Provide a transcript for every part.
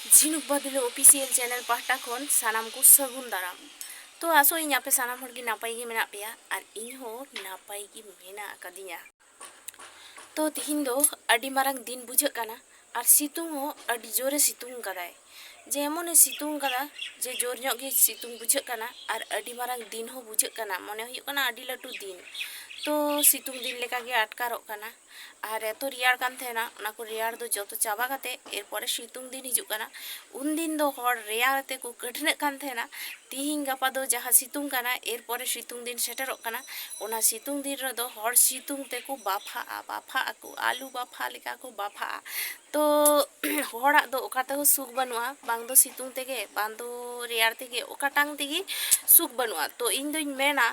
झिनुक बदले official channel पाहटा खन सानाम को सगुन दाराम। तो आसो इन पे सानाम हर की नापाई की मेना पेया और इन हो नापाई की मेना कदिया। तो तिहिन दो अडी मारंग दिन बुझाग काना और सितुंग हो अडी जोरे सितुंग कदाय। जेमोने सितुंग कदा जे जोर ᱧᱚᱜ गे सितुंग बुझाग काना और अडी मारंग दिन हो बुझाग काना मने हुयुग काना अडी लटू दिन। तो सितुंग दिन लेका गे अटकारोग काना और एतो रियार कान थेना ओना को रियार दो जतो चाबा काते एरपरे सितुंग दिन हिजुग काना। उन दिन दो हर रियार ते को कठिनक कान थेना। तिहिं गापा दो जहाँ सितुंग काना एरपरे सितुंग दिन सेटरोग काना। ओना सितुंग दिन रे दो हर सितुंग ते को बाफा को आलू बाफा लेका को बाफा। तो हड़ा दो ओकाते हो सुख बनुआ बांग दो सितुंग तेगे बांग दो रियार तेगे ओकाटांग तेगे सुख बनुआ। तो इन दोइन मेना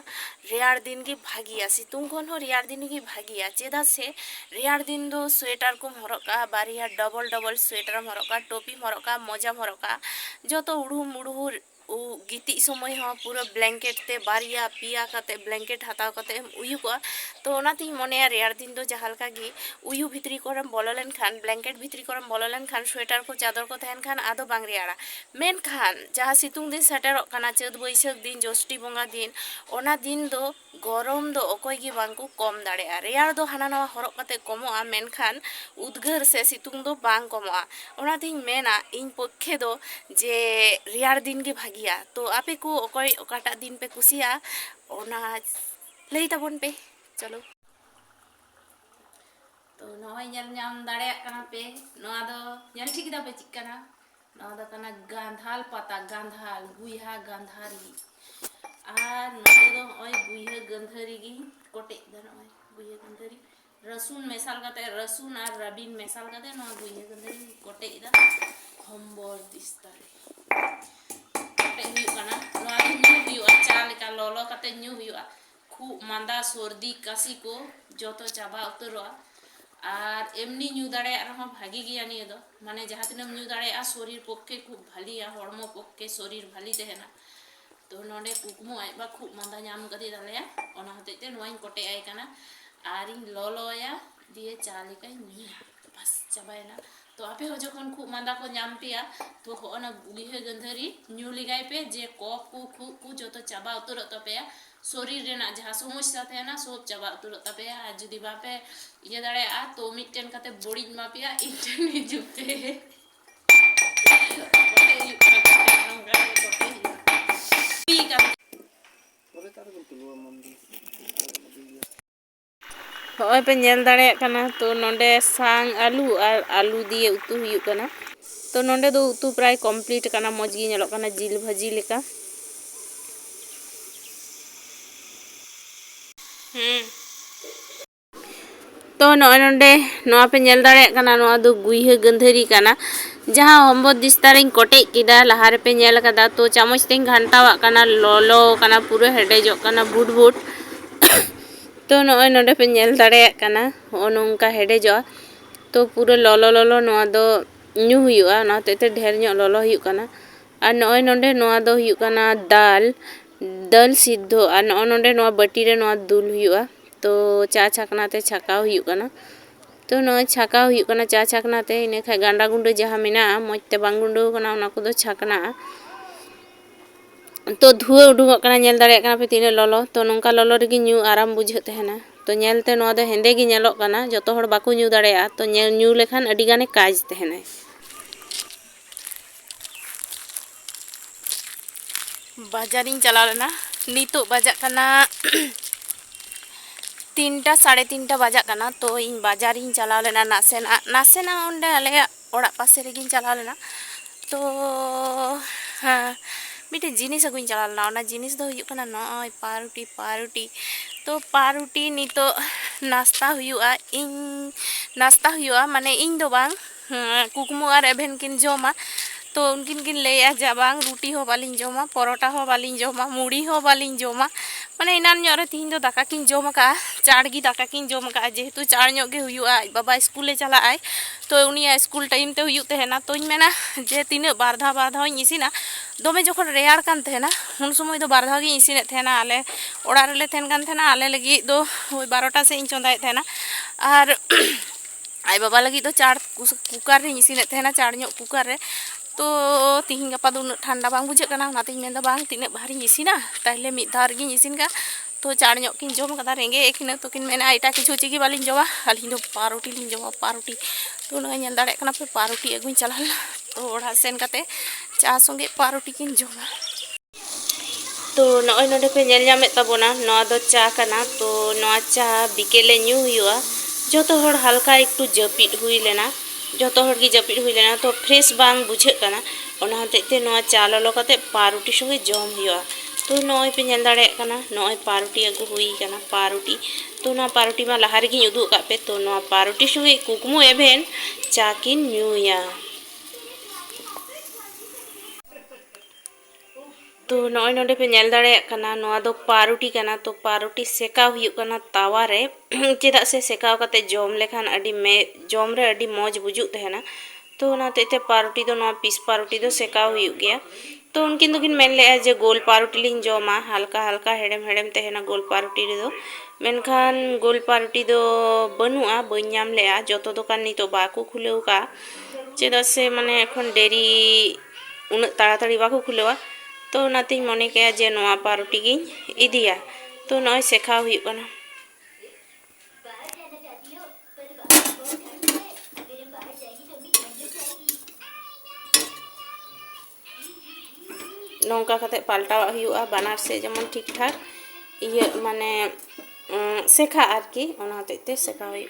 रियार दिन की भागिया सितुंग खन हो रियार दिन की भागिया चेदा से रियार दिन दो स्वेटर को हरका बारिया डबल डबल स्वेटर हरका टोपी हरका मोजा हरका जो तो उड़ूम उड़ू गिती समय हाँ पूरा ब्लैंकेट ते बारिया पिया काते ब्लैंकेट हताव काते उयुगा। तो ओनाती मने रेयार दिन दो जहाँ लका गे उयु भितरी कोरम बोलो लेन खान ब्लैंकेट भितरी कोरम बोलो लेन खान स्वेटर को चादर को तहन खान आदो बांग रेयारा। मेन खान जहाँ सितुंग दिन सेटरोग काना चैत बैसाख दिन जष्टि बंगा दिन ओना दिन दो गरम दो अकोय गे बांग को कम दाड़ेया। रेयार दो हाना नवा हरक काते कमोआ मेनखान उद्गार से सितुंग दो बांग कमोआ। ओनातिं मेना इन पक्षे दो जे रेयार दिन गे भागिया। तो आपे को अकोय ओकाटा दिन पे कुसिया ओना लई ताबोन पे चलो। तो नवा ñel ñam दाड़े काना पे नवा दो ñel ठीक दा पे चिकना नवा दो काना गांधाल पाता गांधाल गुइहा गांधारी और नोडे दो ओय गुइहा गंधरी गी कोटे दन ओय गुइहा गंधरी रसुन मेसाल काते रसुन और रबिन मेसाल काते नवा गुइहा गंधरी कोटे दा हम्बर दिस्तारे कोटे हुयु काना नवा दो न्यू हुयुआ चा लेका लोलो काते न्यू हुयुआ। खूब मांदा सर्दी काशी को जतो चाबा उतरोआ और एमनी न्यू दाड़े रहा भागी गया निये दो माने जहाँ तिनाम न्यू दाड़े शरीर पक्षे खूब भालिया हड़मो पक्षे शरीर भाली तहना। तो नोडे कुकमो आइबा खूब मांदा नाम कदी दालेया ओना हतेते नोइन कोटे आय काना और इन लोलोया दिए चा लेका न्यूया बस चाबायना। तो आपे हो जखन खूब मांदा को नाम पिया तो होना गुइहा गंधरी न्यू लिगाय पे जे कफ को खूब को जतो चाबा उतरो तपेया शरीर रेना जहाँ समस्या थेना सब चाबा उतरो तपेया। और जुदी बापे ये दाड़े आ तो मिटन काते बड़ी मापिया इंटरन हिजुते होय पे नेल दाड़े काना। तो नोंडे सांग आलू और आलू दिए उतु हुयुग काना। तो नोंडे दो उतु प्राय कमप्लीट काना मज गी नेलोग काना जिल भाजी लेका। तो नोंडे नोआ पे नेल दाड़े काना नोआ दो गुइहा गंधरी काना जहाँ हम्बर दिस्तारिंग कोटे किदा लहारे पे नेल कादा। तो चामच तें घंटावा काना लोलो काना पूरा हेडेजो काना बुट बुट। तो नोय नोंडे पे नेल दाड़े काना हो नोंका हेडेजो तो पूरा लोलो लोलो नोआ दो न्यू हुयुआ ना तेते ढेर ᱧᱚᱜ लोलो हुयुग काना। और नोय नोंडे नोआ दो हुयुग काना दाल सिद्धो और नोंडे नोआ बाटी रे नोआ दुल हुयुआ। तो चा छाकना ते छाकाव हुयुग काना। तो नोय छाकाव हुयुग काना चा छाकना ते इने खा गांडा गुंडो जहाँ मेना मज ते बांग गुंडो काना ओना को दो छाकना। तो धुआ उडुंगोग काना नेल दाड़े काना पे तिने लोलो। तो नोंका लोलो रेगी न्यू आराम बुझाग तहना। तो नेलते नोआ दो हेंदे गी नेलोग काना जतो हड़ बाको न्यू दाड़ेया। तो न्यू लेखान अडी गाने काज तहना। बाजारिंग चला लेना नितो बाजा काना 3टा साढ़े 3टा बाजा काना। तो इन बाजारिंग चला लेना नासेना ओंडे आले ओड़ा पासे रेगिंग चला लेना। तो हाँ मिटे जिनिस अगुኝ चला लेना ओना जिनिस दो हुयुग काना नय पारुटी। तो पारुटी नितो नाश्ता हुयुआ इन नाश्ता हुयुआ माने इन दो बांग कुकमु और एभेन किन जोमा। तो उनकिन किन लेया जा बांग रुटी हो बालिं जोमा परोटा हो बालिं जोमा मुड़ी हो बालिं जोमा माने इनान ᱧᱚᱜ रे तिहिन दो दाका किन जोम का चाड़गी दाका किन जोम का जेहेतु चाड़ ᱧᱚᱜ गे हुयुआ बाबा स्कूले चला आय। तो उनिया स्कूल टाइम ते हुयुग तहेना। तो मेना जे तिना बार धाव इसिना दोमे जखन रेयार कान तहेना उन समय दो बार धाव गी इसिने तहेना आले ओड़ा रेले तहेन कान तहेना आले लगी दो 12टा से इन चंदाए तहेना। और आय बाबा लगी दो चाड़ कुकर रे इसिने तहेना चाड़ ᱧᱚᱜ कुकर रे। तो तिहिन गपा दो उन्नत ठंडा बांग बुझे कना नातिन मेंदा बांग तिने बाहरी इसिना ताहले मिद धार गी इसिन का तो चार ᱧᱚᱜ किन जम कदा रेंगे एकिन तो किन मेना एटा किछु चिगी बालिन जमा अलिन दो पारोटी लिन जमा पारोटी तो ना ñel दाड़े कना पे पारोटी अगुन चलाला तो ओढ़ा सेन कते चा संगे पारोटी किन जमा तो नय नडे पे ñel ñamet ताबोना नोआ दो चा कना तो नोआ चा बिकेले ᱧू हुआ जतो हर हल्का एकटू जपिट हुई लेना जतो हर की जपिट हुई लेना तो फ्रेश बांग बुझे कना ओना हतेते नोआ चा ललो कते पारोटी संगे जम हुआ तो नय पे ñel दाड़े कना नय पारोटी अगु हुई कना पारोटी तो ना पारोटी मा लहा रेगी उदु का पे तो नोआ पारोटी संगे कुकमु एभेन चा किन ᱧूया तो नय नडे पे ñel दाड़े कना नोआ दो पारोटी कना तो पारोटी सेका हुई कना तावा रे चेदा से सेकाव कते जम लेखान अडी मे जम रे अडी मौज बुजुग तहना तो ना तेते पारोटी दो नोआ पीस पारोटी दो सेकाव हुई गया तो उनकिन दोकिन मेन ले जे गोल पारोटी लिन जमा हल्का हल्का हेड़म हेड़म तहना गोल पारोटी रे दो मेनखान गोल पारोटी दो बनुआ बई ñाम ले जतो दोकान नि तो बाको खुलेव का चेदा से माने एखन डेरी उन ताड़ाताड़ी बाको खुलेवा तो नातिन मने के जे नोआ पारोटी गिन इदिया तो नय सेखा हुई कना नौका कते पाल्टावा हुआ बानार से जेमन ठीक ठाक ये माने सेखा आरकी ओना हतेते सेखा हुई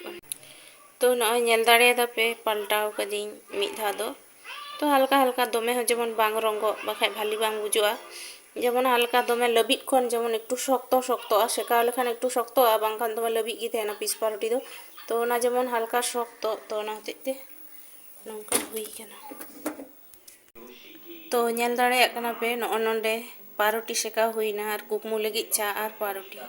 तो नय ñel दाड़े दापे पाल्टाव कदिन मिद धा दो तो हल्का हल्का दमे हो जेमन बांग रंगो बाखाय भाली बांग बुजुआ जेमन हल्का दमे लबिट खन जेमन एकटू शक्तो शक्तो सेकाव लेखान एकटू शक्तो बांखान दमे लबिट गी तहना पीस पारोटी दो तो ना जेमन हल्का शक्तो तो ना हतेते नौका हुई कना तो ñel दाड़े कना पे नो नोंडे पारोटी सेका हुईना और कुकमु लगी चा और पारोटी।